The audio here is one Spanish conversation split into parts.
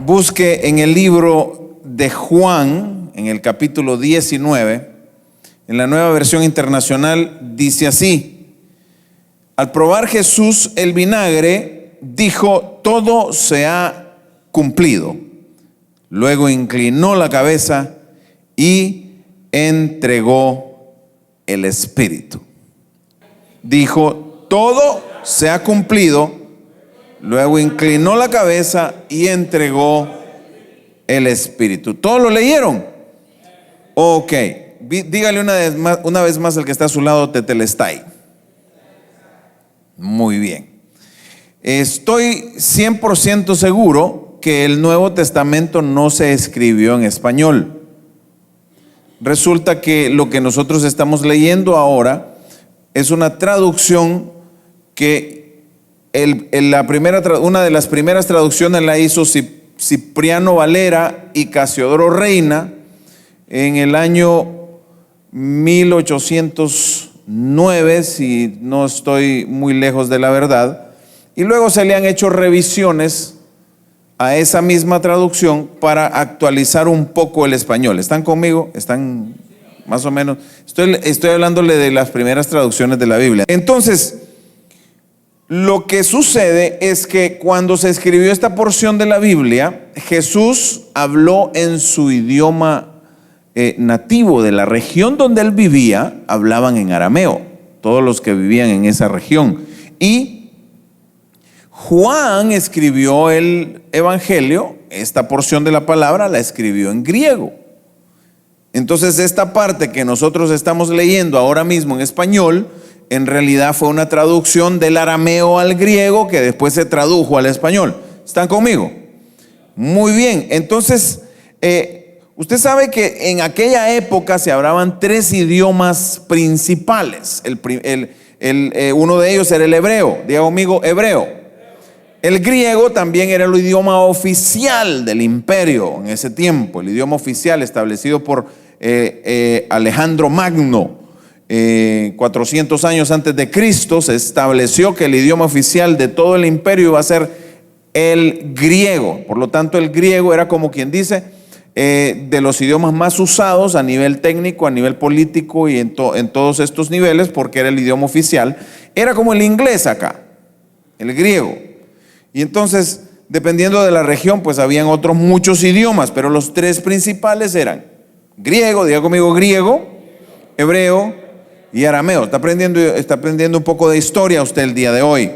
Busque en el libro de Juan, en el capítulo 19, en la Nueva Versión Internacional, dice así: al probar Jesús el vinagre, dijo: todo se ha cumplido. Luego inclinó la cabeza y entregó el Espíritu. Dijo: todo se ha cumplido. Luego inclinó la cabeza y entregó el Espíritu. ¿Todos lo leyeron? Ok. Dígale una vez más al que está a su lado: tetelestai. Muy bien. Estoy 100% seguro que el Nuevo Testamento no se escribió en español. Resulta que lo que nosotros estamos leyendo ahora es una traducción que una de las primeras traducciones la hizo Cipriano Valera y Casiodoro Reina en el año 1809, si no estoy muy lejos de la verdad, y luego se le han hecho revisiones a esa misma traducción para actualizar un poco el español. ¿Están conmigo? ¿Están más o menos? Estoy hablándole de las primeras traducciones de la Biblia. Entonces, lo que sucede es que cuando se escribió esta porción de la Biblia, Jesús habló en su idioma nativo de la región donde él vivía. Hablaban en arameo, todos los que vivían en esa región. Y Juan escribió el Evangelio, esta porción de la palabra la escribió en griego. Entonces esta parte que nosotros estamos leyendo ahora mismo en español, en realidad fue una traducción del arameo al griego que después se tradujo al español. ¿Están conmigo? Muy bien. Entonces, usted sabe que en aquella época se hablaban tres idiomas principales. Uno de ellos era el hebreo. Diga conmigo: hebreo. El griego también era el idioma oficial del imperio en ese tiempo, el idioma oficial establecido por Alejandro Magno. 400 años antes de Cristo se estableció que el idioma oficial de todo el imperio iba a ser el griego. Por lo tanto, el griego era, como quien dice, de los idiomas más usados a nivel técnico, a nivel político y en todos estos niveles, porque era el idioma oficial. Era como el inglés acá, el griego. Y entonces, dependiendo de la región, pues habían otros muchos idiomas, pero los tres principales eran griego, diga conmigo: griego, hebreo y arameo. Está aprendiendo un poco de historia usted el día de hoy.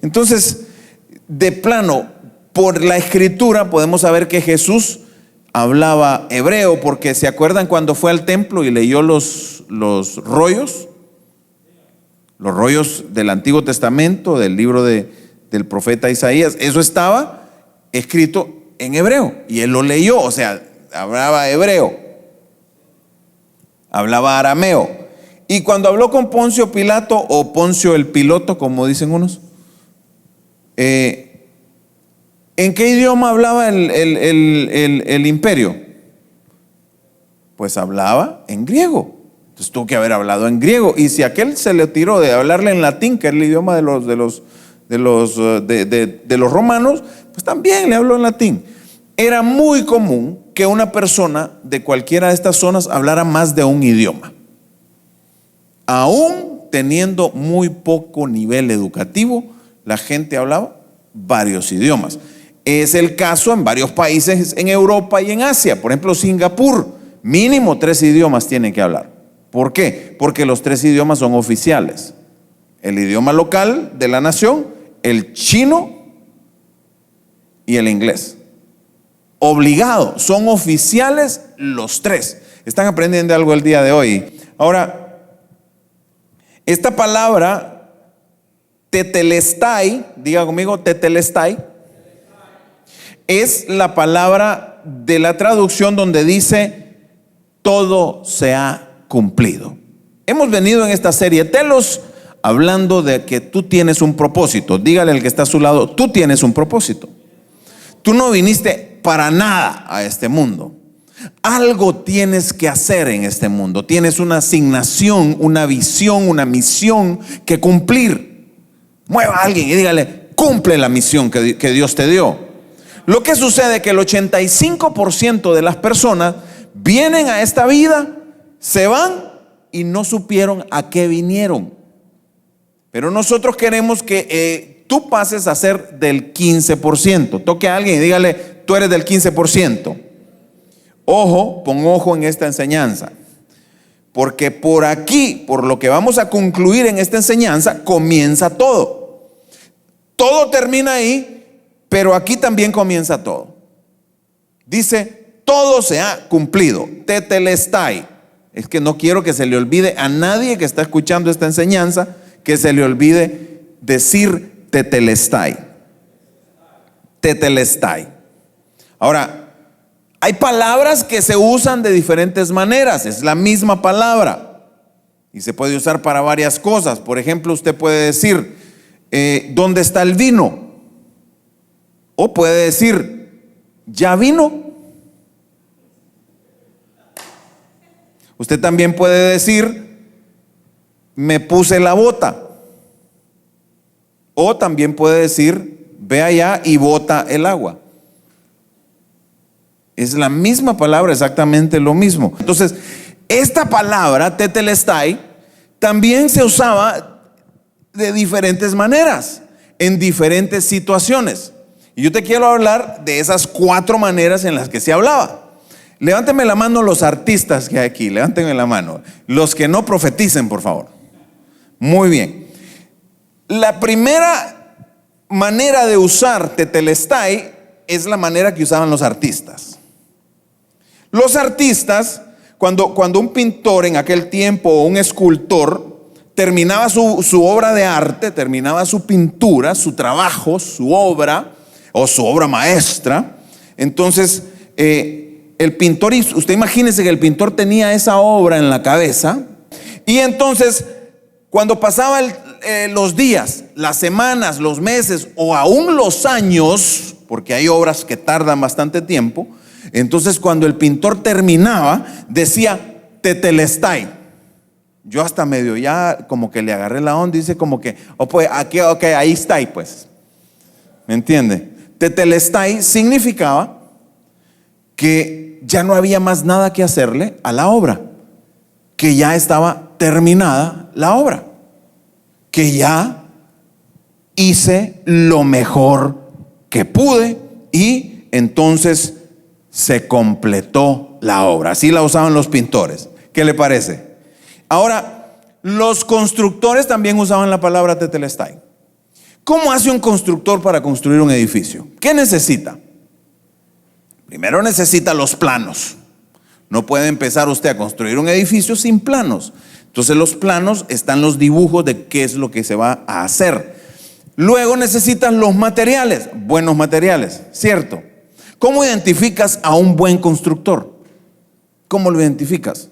Entonces, de plano, por la escritura podemos saber que Jesús hablaba hebreo, porque ¿se acuerdan cuando fue al templo y leyó los rollos? Los rollos del Antiguo Testamento, del libro del profeta Isaías. Eso estaba escrito en hebreo y él lo leyó. O sea, hablaba hebreo, hablaba arameo. Y cuando habló con Poncio Pilato, o Poncio el Piloto, como dicen unos, ¿en qué idioma hablaba el imperio? Pues hablaba en griego. Entonces tuvo que haber hablado en griego. Y si aquel se le tiró de hablarle en latín, que era el idioma de los romanos, pues también le habló en latín. Era muy común que una persona de cualquiera de estas zonas hablara más de un idioma, aún teniendo muy poco nivel educativo. La gente hablaba varios idiomas. Es el caso en varios países en Europa y en Asia. Por ejemplo, Singapur, mínimo 3 idiomas tienen que hablar. ¿Por qué? Porque los 3 idiomas son oficiales: el idioma local de la nación, el chino y el inglés. Obligado, son oficiales los 3. Están aprendiendo algo el día de hoy. Ahora, esta palabra tetelestai, diga conmigo: tetelestai, es la palabra de la traducción donde dice: todo se ha cumplido. Hemos venido en esta serie telos hablando de que tú tienes un propósito. Dígale al que está a su lado: tú tienes un propósito. Tú no viniste para nada a este mundo. Algo tienes que hacer en este mundo. Tienes una asignación, una visión, una misión que cumplir. Mueva a alguien y dígale: cumple la misión que Dios te dio. Lo que sucede es que el 85% de las personas vienen a esta vida, se van y no supieron a qué vinieron. Pero nosotros queremos que tú pases a ser del 15%. Toque a alguien y dígale, tú eres del 15%. Ojo, pon ojo en esta enseñanza. Porque por aquí, por lo que vamos a concluir en esta enseñanza, comienza todo. Todo termina ahí, pero aquí también comienza todo. Dice, todo se ha cumplido. Tetelestai. Es que no quiero que se le olvide a nadie que está escuchando esta enseñanza, que se le olvide decir tetelestai. Tetelestai. Ahora, hay palabras que se usan de diferentes maneras. Es la misma palabra y se puede usar para varias cosas. Por ejemplo, usted puede decir, ¿dónde está el vino? O puede decir, ¿ya vino? Usted también puede decir, me puse la bota. O también puede decir, ve allá y bota el agua. Es la misma palabra, exactamente lo mismo. Entonces, esta palabra, tetelestai, también se usaba de diferentes maneras, en diferentes situaciones. Y yo te quiero hablar de esas 4 maneras en las que se hablaba. Levánteme la mano los artistas que hay aquí, levánteme la mano. Los que no profeticen, por favor. Muy bien. La primera manera de usar tetelestai es la manera que usaban los artistas. Los artistas, cuando un pintor en aquel tiempo o un escultor terminaba su obra de arte, terminaba su pintura, su trabajo, su obra o su obra maestra, entonces el pintor, usted imagínese que el pintor tenía esa obra en la cabeza y entonces cuando pasaban los días, las semanas, los meses o aún los años, porque hay obras que tardan bastante tiempo, entonces cuando el pintor terminaba decía tetelestai. Yo hasta medio ya como que le agarré la onda y dice como que, pues aquí, ok, ahí está, pues. ¿Me entiende? Tetelestai significaba que ya no había más nada que hacerle a la obra, que ya estaba terminada la obra, que ya hice lo mejor que pude y entonces se completó la obra. Así la usaban los pintores. ¿Qué le parece? Ahora, los constructores también usaban la palabra tetelestai. ¿Cómo hace un constructor para construir un edificio? ¿Qué necesita? Primero necesita los planos. No puede empezar usted a construir un edificio sin planos. Entonces los planos están los dibujos de qué es lo que se va a hacer. Luego necesitan los materiales, buenos materiales, ¿cierto? ¿Cómo identificas a un buen constructor? ¿Cómo lo identificas?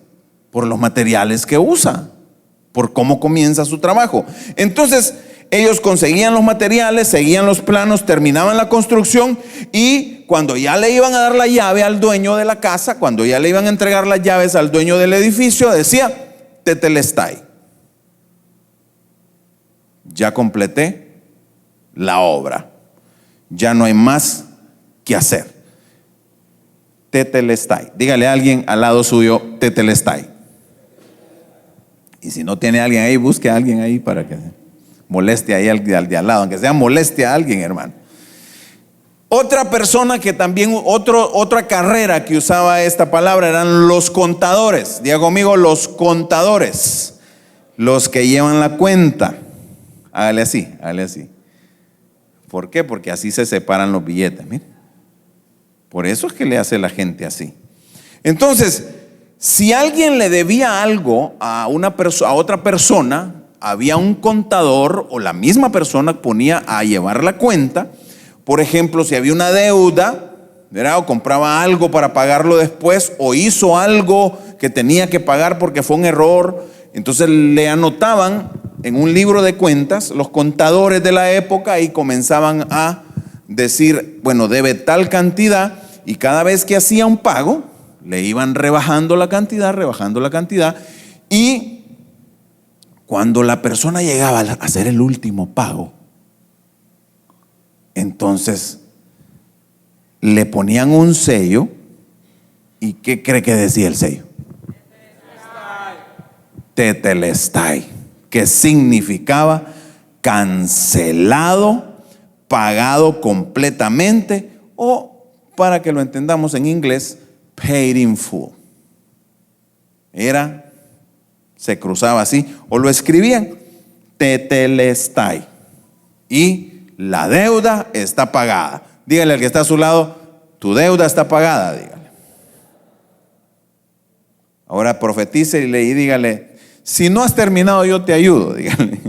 Por los materiales que usa, por cómo comienza su trabajo. Entonces ellos conseguían los materiales, seguían los planos, terminaban la construcción y cuando ya le iban a dar la llave al dueño de la casa, cuando ya le iban a entregar las llaves al dueño del edificio, decía tetelestai. Ya completé la obra, ya no hay más que hacer. Tetelestai. Dígale a alguien al lado suyo, tetelestai. Y si no tiene alguien ahí, busque a alguien ahí para que moleste ahí al de al lado, aunque sea moleste a alguien, hermano. Otra persona que también, otra carrera que usaba esta palabra eran los contadores. Diga conmigo, los contadores, los que llevan la cuenta. Hágale así, hágale así. ¿Por qué? Porque así se separan los billetes, mire. Por eso es que le hace la gente así. Entonces, si alguien le debía algo a otra persona, había un contador o la misma persona ponía a llevar la cuenta. Por ejemplo, si había una deuda, ¿verdad? O compraba algo para pagarlo después, o hizo algo que tenía que pagar porque fue un error, entonces le anotaban en un libro de cuentas los contadores de la época y comenzaban a decir, bueno, debe tal cantidad, y cada vez que hacía un pago le iban rebajando la cantidad, y cuando la persona llegaba a hacer el último pago, entonces le ponían un sello. ¿Y qué cree que decía el sello? Tetelestai, que significaba cancelado, pagado completamente, o para que lo entendamos en inglés, paid in full. Se cruzaba así, o lo escribían, tetelestai, y la deuda está pagada. Dígale al que está a su lado, tu deuda está pagada, dígale. Ahora profetícele y dígale, si no has terminado yo te ayudo, dígale.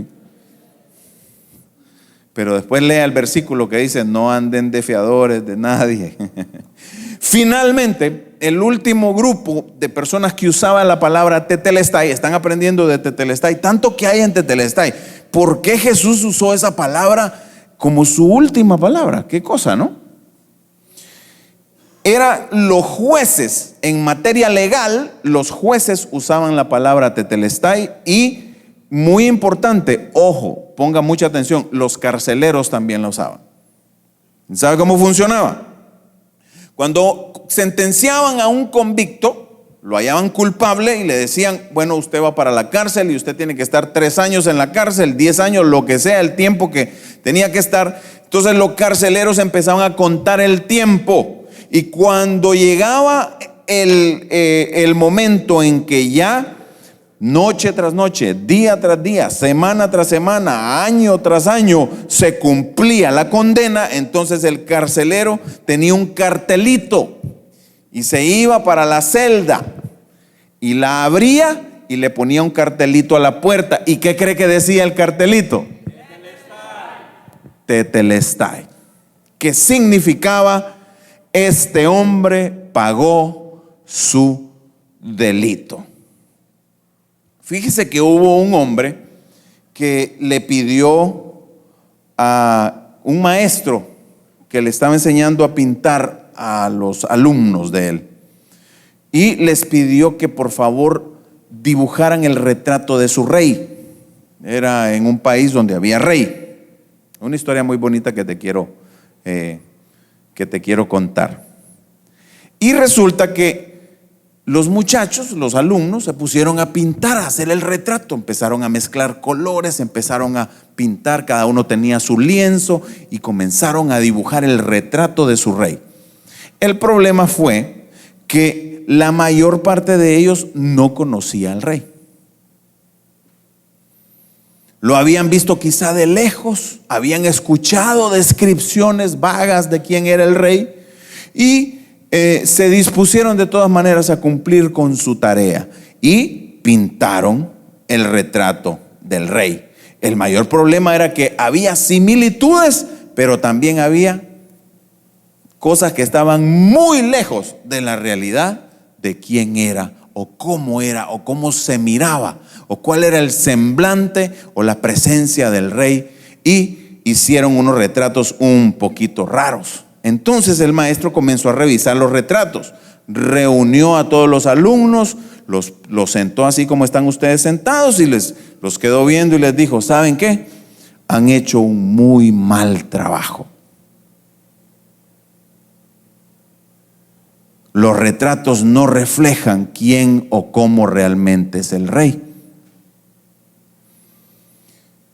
Pero después lea el versículo que dice, no anden de fiadores de nadie. Finalmente, el último grupo de personas que usaba la palabra tetelestai, están aprendiendo de tetelestai, tanto que hay en tetelestai. ¿Por qué Jesús usó esa palabra como su última palabra? ¿Qué cosa, no? Era los jueces, en materia legal, los jueces usaban la palabra tetelestai y, muy importante, ojo, ponga mucha atención, los carceleros también la usaban. ¿Sabe cómo funcionaba? Cuando sentenciaban a un convicto, lo hallaban culpable y le decían, bueno, usted va para la cárcel y usted tiene que estar 3 años en la cárcel, 10 años, lo que sea, el tiempo que tenía que estar. Entonces los carceleros empezaban a contar el tiempo. Y cuando llegaba el momento en que ya noche tras noche, día tras día, semana tras semana, año tras año, se cumplía la condena, entonces el carcelero tenía un cartelito y se iba para la celda y la abría y le ponía un cartelito a la puerta. ¿Y qué cree que decía el cartelito? Tetelestai, que significaba: este hombre pagó su delito. Fíjese que hubo un hombre que le pidió a un maestro que le estaba enseñando a pintar a los alumnos de él, y les pidió que por favor dibujaran el retrato de su rey. Era en un país donde había rey. Una historia muy bonita que te quiero contar. Y resulta que los muchachos, los alumnos, se pusieron a pintar, a hacer el retrato. Empezaron a mezclar colores, empezaron a pintar, cada uno tenía su lienzo y comenzaron a dibujar el retrato de su rey. El problema fue que la mayor parte de ellos no conocía al rey. Lo habían visto quizá de lejos, habían escuchado descripciones vagas de quién era el rey y se dispusieron de todas maneras a cumplir con su tarea y pintaron el retrato del rey. El mayor problema era que había similitudes, pero también había cosas que estaban muy lejos de la realidad de quién era o cómo se miraba o cuál era el semblante o la presencia del rey, y hicieron unos retratos un poquito raros. Entonces el maestro comenzó a revisar los retratos, reunió a todos los alumnos, los sentó así como están ustedes sentados y los quedó viendo y les dijo: ¿saben qué? Han hecho un muy mal trabajo. Los retratos no reflejan quién o cómo realmente es el rey.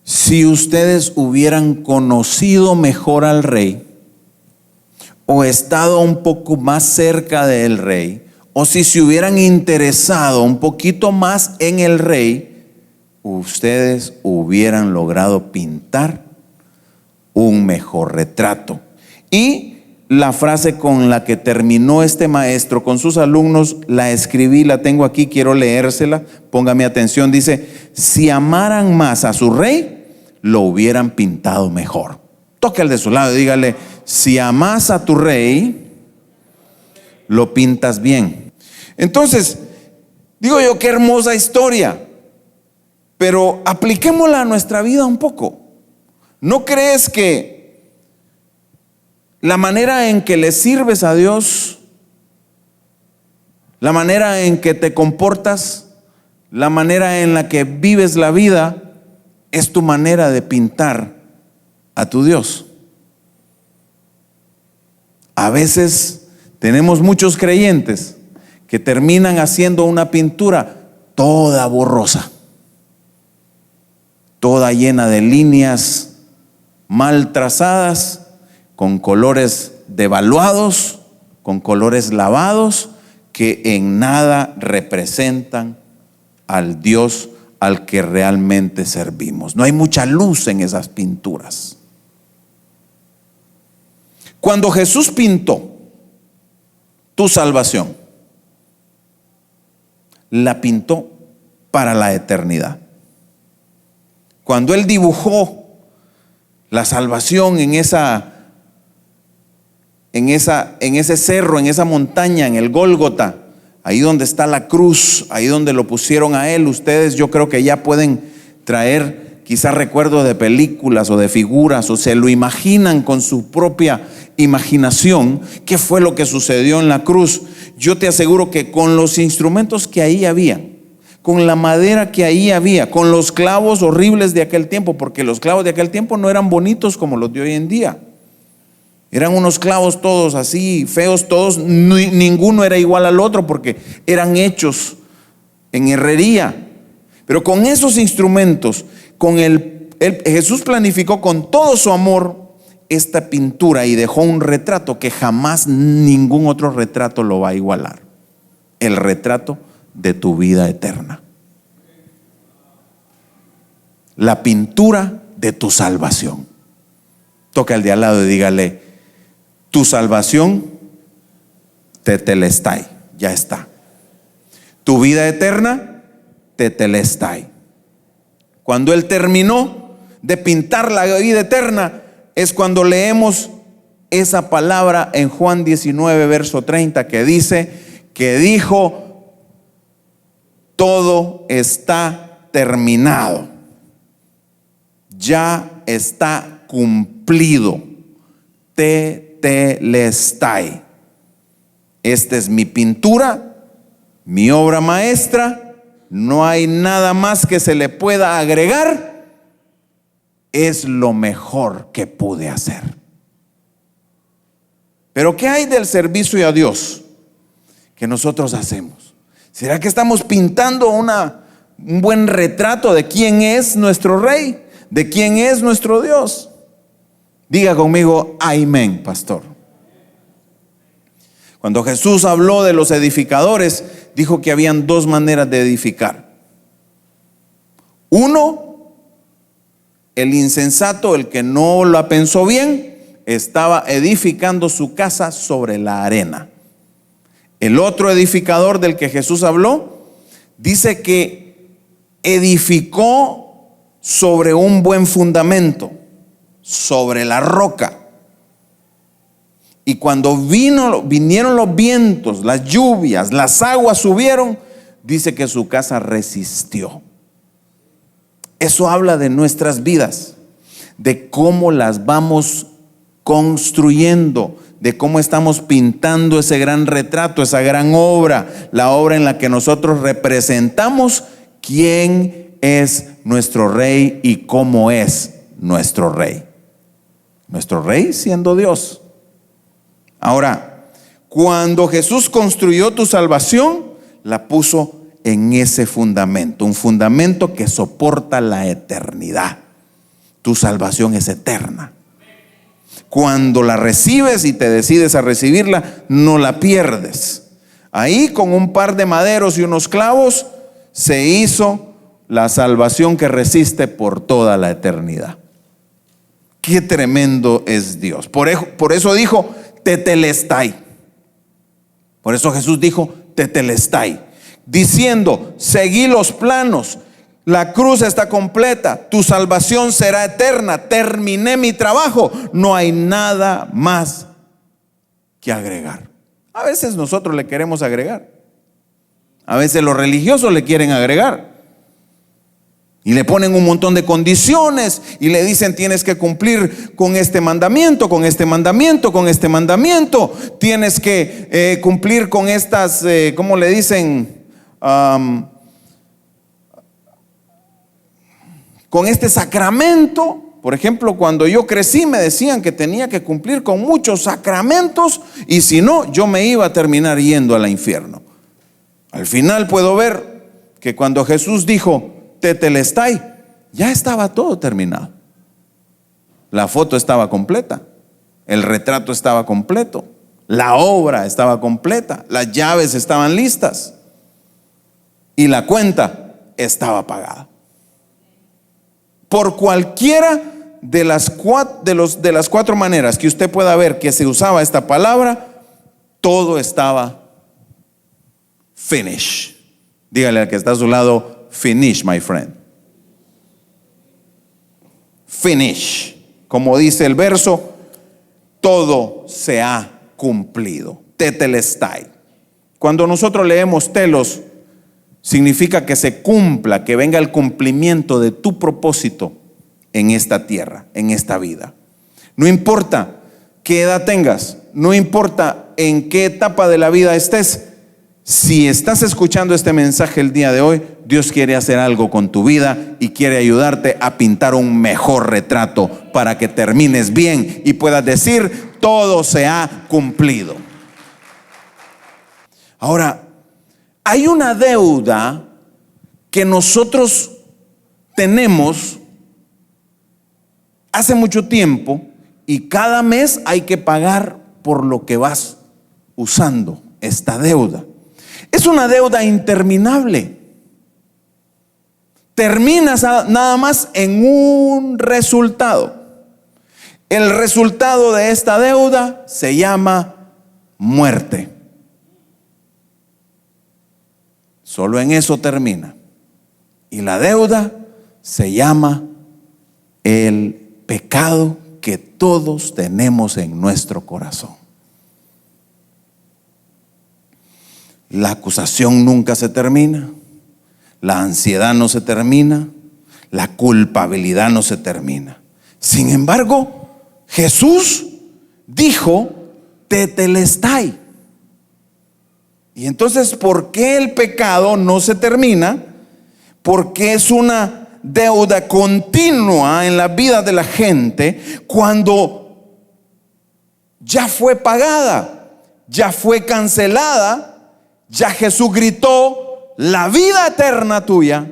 Si ustedes hubieran conocido mejor al rey, o estado un poco más cerca del rey, o si se hubieran interesado un poquito más en el rey, ustedes hubieran logrado pintar un mejor retrato. Y la frase con la que terminó este maestro con sus alumnos, la escribí, la tengo aquí, quiero leérsela, póngame atención. Dice: si amaran más a su rey, lo hubieran pintado mejor. Toque al de su lado y dígale: si amas a tu rey, lo pintas bien. Entonces, digo yo, qué hermosa historia, pero apliquémosla a nuestra vida un poco. ¿No crees que la manera en que le sirves a Dios, la manera en que te comportas, la manera en la que vives la vida, es tu manera de pintar a tu Dios? A veces tenemos muchos creyentes que terminan haciendo una pintura toda borrosa, toda llena de líneas mal trazadas, con colores devaluados, con colores lavados, que en nada representan al Dios al que realmente servimos. No hay mucha luz en esas pinturas. Cuando Jesús pintó tu salvación, la pintó para la eternidad. Cuando Él dibujó la salvación en ese cerro, en esa montaña, en el Gólgota, ahí donde está la cruz, ahí donde lo pusieron a Él, ustedes yo creo que ya pueden traer quizás recuerdos de películas o de figuras, o se lo imaginan con su propia imaginación qué fue lo que sucedió en la cruz. Yo te aseguro que con los instrumentos que ahí había, con la madera que ahí había, con los clavos horribles de aquel tiempo, porque los clavos de aquel tiempo no eran bonitos como los de hoy en día. Eran unos clavos todos así, feos todos, ninguno era igual al otro porque eran hechos en herrería. Pero con esos instrumentos, Jesús planificó con todo su amor esta pintura y dejó un retrato que jamás ningún otro retrato lo va a igualar. El retrato de tu vida eterna. La pintura de tu salvación. Toca al de al lado y dígale: tu salvación, tetelestai, ya está. Tu vida eterna, tetelestai. Cuando Él terminó de pintar la vida eterna, es cuando leemos esa palabra en Juan 19, verso 30, que dice, que dijo: todo está terminado, ya está cumplido. Tetelestai. Esta es mi pintura, mi obra maestra, no hay nada más que se le pueda agregar. Es lo mejor que pude hacer. Pero ¿qué hay del servicio a Dios que nosotros hacemos? ¿Será que estamos pintando un buen retrato de quién es nuestro Rey, de quién es nuestro Dios? Diga conmigo, amén, pastor. Cuando Jesús habló de los edificadores, dijo que habían dos maneras de edificar. Uno, el insensato, el que no la pensó bien, estaba edificando su casa sobre la arena. El otro edificador del que Jesús habló, dice que edificó sobre un buen fundamento, sobre la roca. Y cuando vinieron los vientos, las lluvias, las aguas subieron, dice que su casa resistió. Eso habla de nuestras vidas, de cómo las vamos construyendo, de cómo estamos pintando ese gran retrato, esa gran obra, la obra en la que nosotros representamos quién es nuestro Rey y cómo es nuestro Rey. Nuestro Rey siendo Dios. Ahora, cuando Jesús construyó tu salvación, la puso en ese fundamento, un fundamento que soporta la eternidad. Tu salvación es eterna. Cuando la recibes y te decides a recibirla, no la pierdes. Ahí con un par de maderos y unos clavos se hizo la salvación que resiste por toda la eternidad. Qué tremendo es Dios. Por eso dijo tetelestai. Por eso Jesús dijo tetelestai, diciendo: seguí los planos, la cruz está completa, tu salvación será eterna, terminé mi trabajo, no hay nada más que agregar. A veces nosotros le queremos agregar, a veces los religiosos le quieren agregar y le ponen un montón de condiciones y le dicen: tienes que cumplir con este mandamiento, con este mandamiento, con este mandamiento, tienes que cumplir con estas, ¿cómo le dicen? Con este sacramento. Por ejemplo, cuando yo crecí me decían que tenía que cumplir con muchos sacramentos y si no, yo me iba a terminar yendo al infierno. Al final puedo ver que cuando Jesús dijo tetelestai, ya estaba todo terminado. La foto estaba completa, el retrato estaba completo, la obra estaba completa, las llaves estaban listas y la cuenta estaba pagada. Por cualquiera de las cuatro maneras que usted pueda ver que se usaba esta palabra, todo estaba finish. Dígale al que está a su lado, finish, my friend. Finish. Como dice el verso, todo se ha cumplido. Tetelestai. Cuando nosotros leemos telos, significa que se cumpla, que venga el cumplimiento de tu propósito en esta tierra, en esta vida. No importa qué edad tengas, no importa en qué etapa de la vida estés, si estás escuchando este mensaje el día de hoy, Dios quiere hacer algo con tu vida y quiere ayudarte a pintar un mejor retrato para que termines bien y puedas decir, todo se ha cumplido. Ahora, hay una deuda que nosotros tenemos hace mucho tiempo y cada mes hay que pagar por lo que vas usando esta deuda. Es una deuda interminable. Terminas nada más en un resultado. El resultado de esta deuda se llama muerte. Solo en eso termina. Y la deuda se llama el pecado que todos tenemos en nuestro corazón. La acusación nunca se termina, la ansiedad no se termina, la culpabilidad no se termina. Sin embargo, Jesús dijo tetelestai. Y entonces, ¿por qué el pecado no se termina? Porque es una deuda continua en la vida de la gente cuando ya fue pagada, ya fue cancelada. Ya Jesús gritó, la vida eterna tuya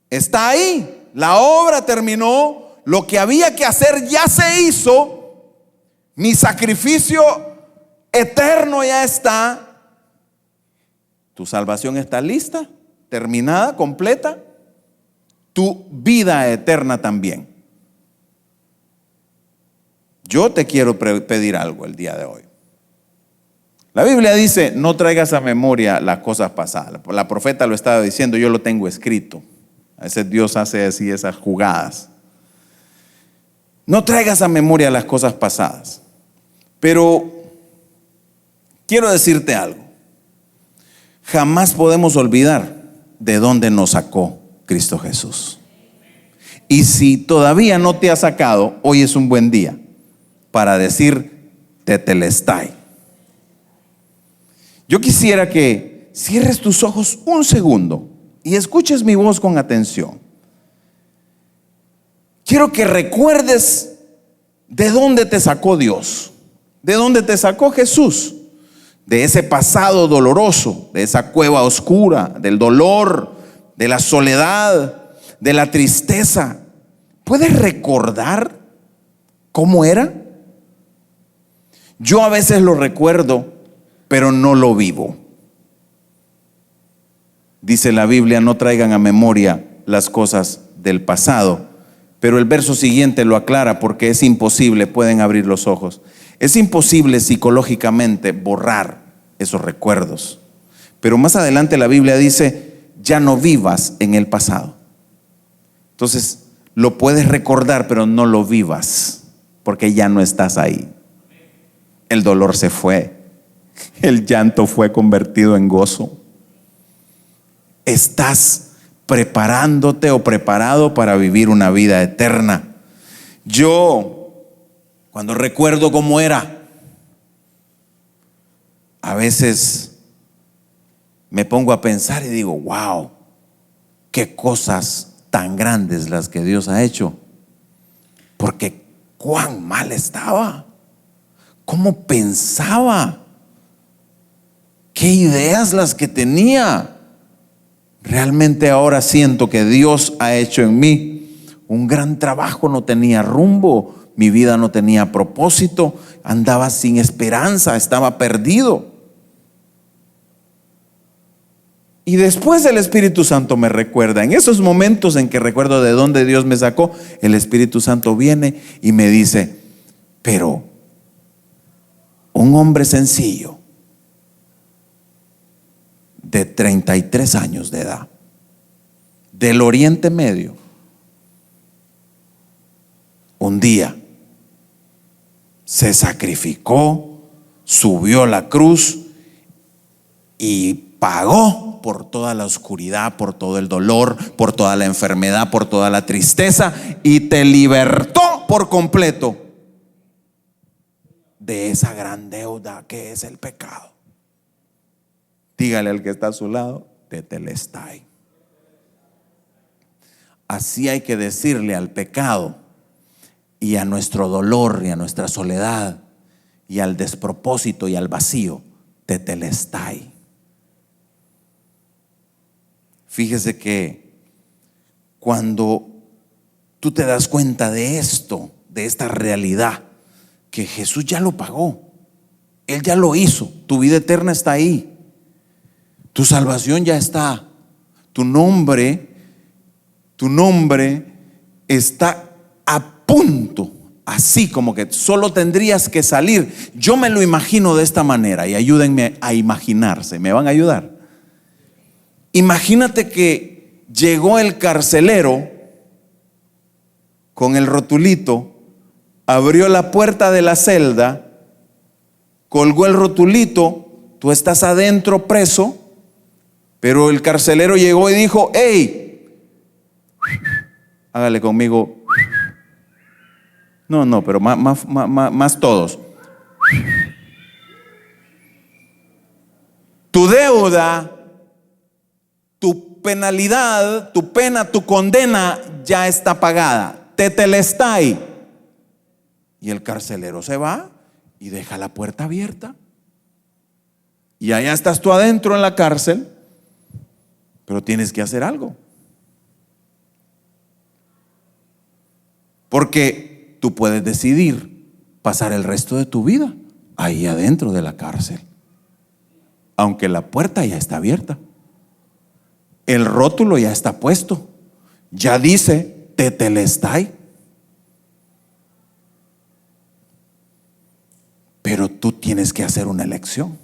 está ahí. La obra terminó, lo que había que hacer ya se hizo. Mi sacrificio eterno ya está. Tu salvación está lista, terminada, completa. Tu vida eterna también. Yo te quiero pedir algo el día de hoy. La Biblia dice, no traigas a memoria las cosas pasadas. La profeta lo estaba diciendo, yo lo tengo escrito. A veces Dios hace así esas jugadas. No traigas a memoria las cosas pasadas. Pero quiero decirte algo. Jamás podemos olvidar de dónde nos sacó Cristo Jesús. Y si todavía no te ha sacado, hoy es un buen día para decir tetelestai. Yo quisiera que cierres tus ojos un segundo y escuches mi voz con atención. Quiero que recuerdes de dónde te sacó Dios, de dónde te sacó Jesús, de ese pasado doloroso, de esa cueva oscura, del dolor, de la soledad, de la tristeza. ¿Puedes recordar cómo era? Yo a veces lo recuerdo, pero no lo vivo. Dice la Biblia, no traigan a memoria las cosas del pasado. Pero el verso siguiente lo aclara porque es imposible, pueden abrir los ojos. Es imposible psicológicamente borrar esos recuerdos. Pero más adelante la Biblia dice, ya no vivas en el pasado. Entonces, lo puedes recordar, pero no lo vivas, porque ya no estás ahí. El dolor se fue. El llanto fue convertido en gozo. Estás preparándote o preparado para vivir una vida eterna. Yo, cuando recuerdo cómo era, a veces me pongo a pensar y digo, wow, qué cosas tan grandes las que Dios ha hecho, porque cuán mal estaba, cómo pensaba, qué ideas las que tenía. Realmente ahora siento que Dios ha hecho en mí un gran trabajo. No tenía rumbo, mi vida no tenía propósito, andaba sin esperanza, estaba perdido. Y después el Espíritu Santo me recuerda, en esos momentos en que recuerdo de dónde Dios me sacó, el Espíritu Santo viene y me dice: pero un hombre sencillo de 33 años de edad, del Oriente Medio, un día se sacrificó, subió a la cruz y pagó por toda la oscuridad, por todo el dolor, por toda la enfermedad, por toda la tristeza, y te libertó por completo de esa gran deuda que es el pecado. Dígale al que está a su lado: tetelestai. Así hay que decirle al pecado y a nuestro dolor y a nuestra soledad y al despropósito y al vacío: tetelestai. Fíjese que cuando tú te das cuenta de esto, de esta realidad, que Jesús ya lo pagó, Él ya lo hizo, tu vida eterna está ahí, tu salvación ya está, tu nombre está a punto, así como que solo tendrías que salir. Yo me lo imagino de esta manera, y ayúdenme a imaginarse. ¿Me van a ayudar? Imagínate que llegó el carcelero con el rotulito, abrió la puerta de la celda, colgó el rotulito, tú estás adentro preso, pero el carcelero llegó y dijo: ¡hey! Hágale conmigo. No, pero más todos. Tu deuda, tu penalidad, tu pena, tu condena ya está pagada. Tetelestai. Y el carcelero se va y deja la puerta abierta. Y allá estás tú adentro en la cárcel, pero tienes que hacer algo. Porque tú puedes decidir pasar el resto de tu vida ahí adentro de la cárcel, aunque la puerta ya está abierta. El rótulo ya está puesto, ya dice tetelestai. Pero tú tienes que hacer una elección.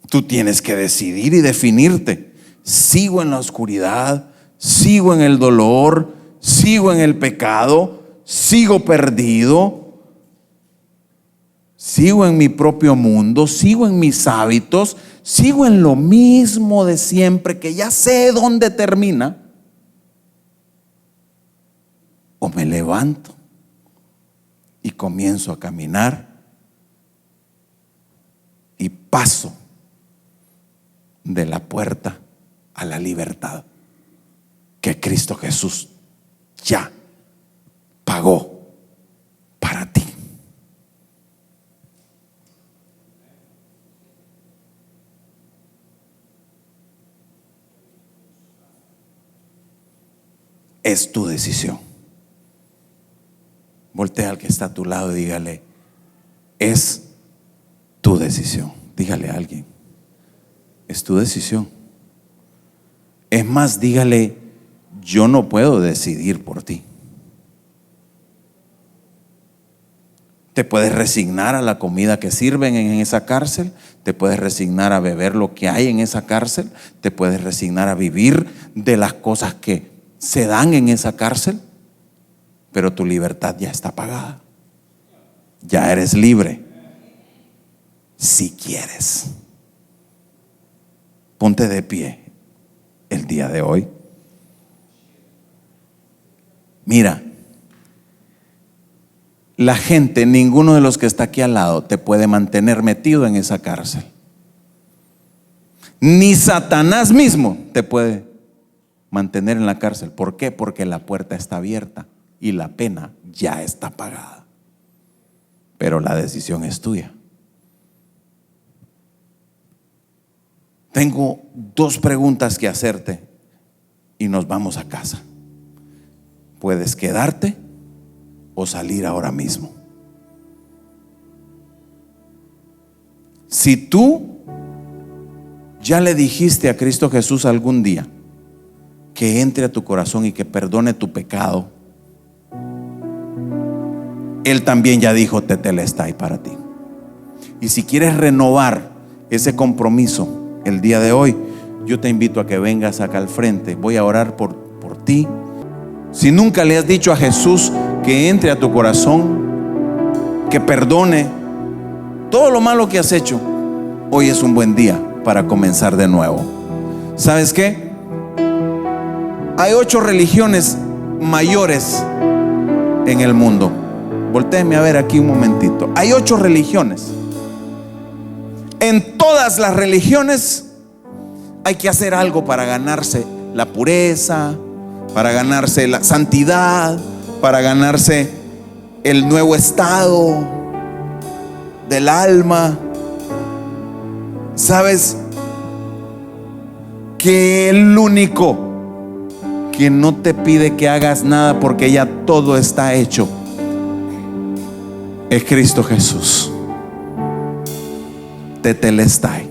Tú tienes que decidir y definirte: sigo en la oscuridad, sigo en el dolor, sigo en el pecado, sigo perdido, sigo en mi propio mundo, sigo en mis hábitos, sigo en lo mismo de siempre, que ya sé dónde termina, o me levanto y comienzo a caminar y paso de la puerta a la libertad que Cristo Jesús ya pagó para ti. Es tu decisión. Voltea al que está a tu lado y dígale: es tu decisión. Dígale a alguien: es tu decisión. Es más, dígale: yo no puedo decidir por ti. Te puedes resignar a la comida que sirven en esa cárcel, te puedes resignar a beber lo que hay en esa cárcel, te puedes resignar a vivir de las cosas que se dan en esa cárcel, pero tu libertad ya está pagada. Ya eres libre. Si quieres, ponte de pie el día de hoy. Mira, la gente, ninguno de los que está aquí al lado te puede mantener metido en esa cárcel. Ni Satanás mismo te puede mantener en la cárcel. ¿Por qué? Porque la puerta está abierta y la pena ya está pagada. Pero la decisión es tuya. Tengo 2 preguntas que hacerte y nos vamos a casa. Puedes quedarte o salir ahora mismo. Si tú ya le dijiste a Cristo Jesús algún día que entre a tu corazón y que perdone tu pecado, Él también ya dijo tetelestai para ti. Y si quieres renovar ese compromiso el día de hoy, yo te invito a que vengas acá al frente. Voy a orar por ti. Si nunca le has dicho a Jesús que entre a tu corazón, que perdone todo lo malo que has hecho, hoy es un buen día para comenzar de nuevo. ¿Sabes qué? Hay 8 religiones mayores en el mundo. Voltéenme a ver aquí un momentito. Hay 8 religiones. En todas las religiones hay que hacer algo para ganarse la pureza, para ganarse la santidad, para ganarse el nuevo estado del alma. ¿Sabes que el único que no te pide que hagas nada porque ya todo está hecho es Cristo Jesús? Tetelestai.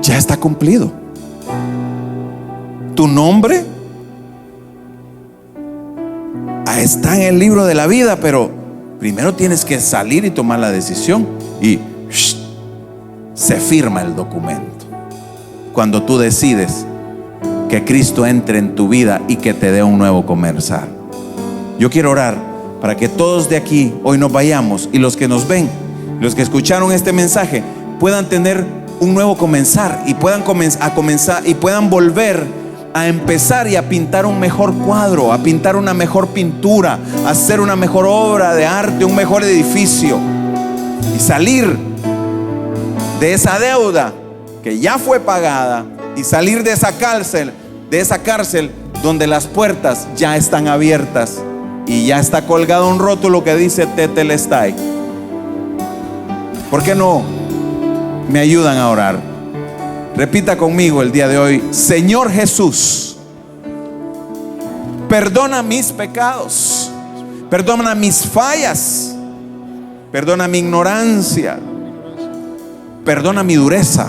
Ya está cumplido. Tu nombre está en el libro de la vida, pero primero tienes que salir y tomar la decisión y se firma el documento cuando tú decides que Cristo entre en tu vida y que te dé un nuevo comenzar. Yo quiero orar para que todos de aquí hoy nos vayamos y los que nos ven, los que escucharon este mensaje, puedan tener un nuevo comenzar y puedan comenzar y puedan volver a empezar y a pintar un mejor cuadro, a pintar una mejor pintura, a hacer una mejor obra de arte, un mejor edificio, y salir de esa deuda que ya fue pagada y salir de esa cárcel donde las puertas ya están abiertas y ya está colgado un rótulo que dice tetelestai. ¿Por qué no me ayudan a orar? Repita conmigo el día de hoy: Señor Jesús, perdona mis pecados, perdona mis fallas, perdona mi ignorancia, perdona mi dureza,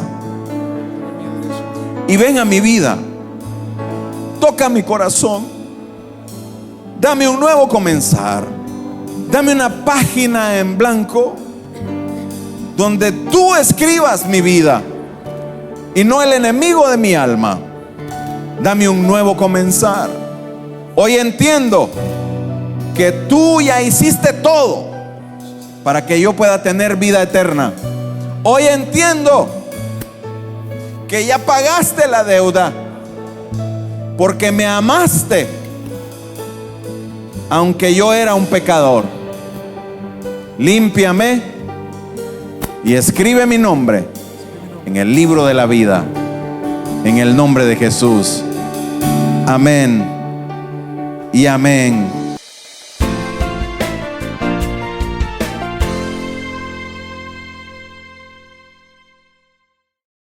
y ven a mi vida, toca mi corazón, dame un nuevo comenzar, dame una página en blanco donde tú escribas mi vida y no el enemigo de mi alma. Dame un nuevo comenzar. Hoy entiendo que tú ya hiciste todo para que yo pueda tener vida eterna. Hoy entiendo que ya pagaste la deuda porque me amaste aunque yo era un pecador. Límpiame y escribe mi nombre en el libro de la vida, en el nombre de Jesús. Amén y amén.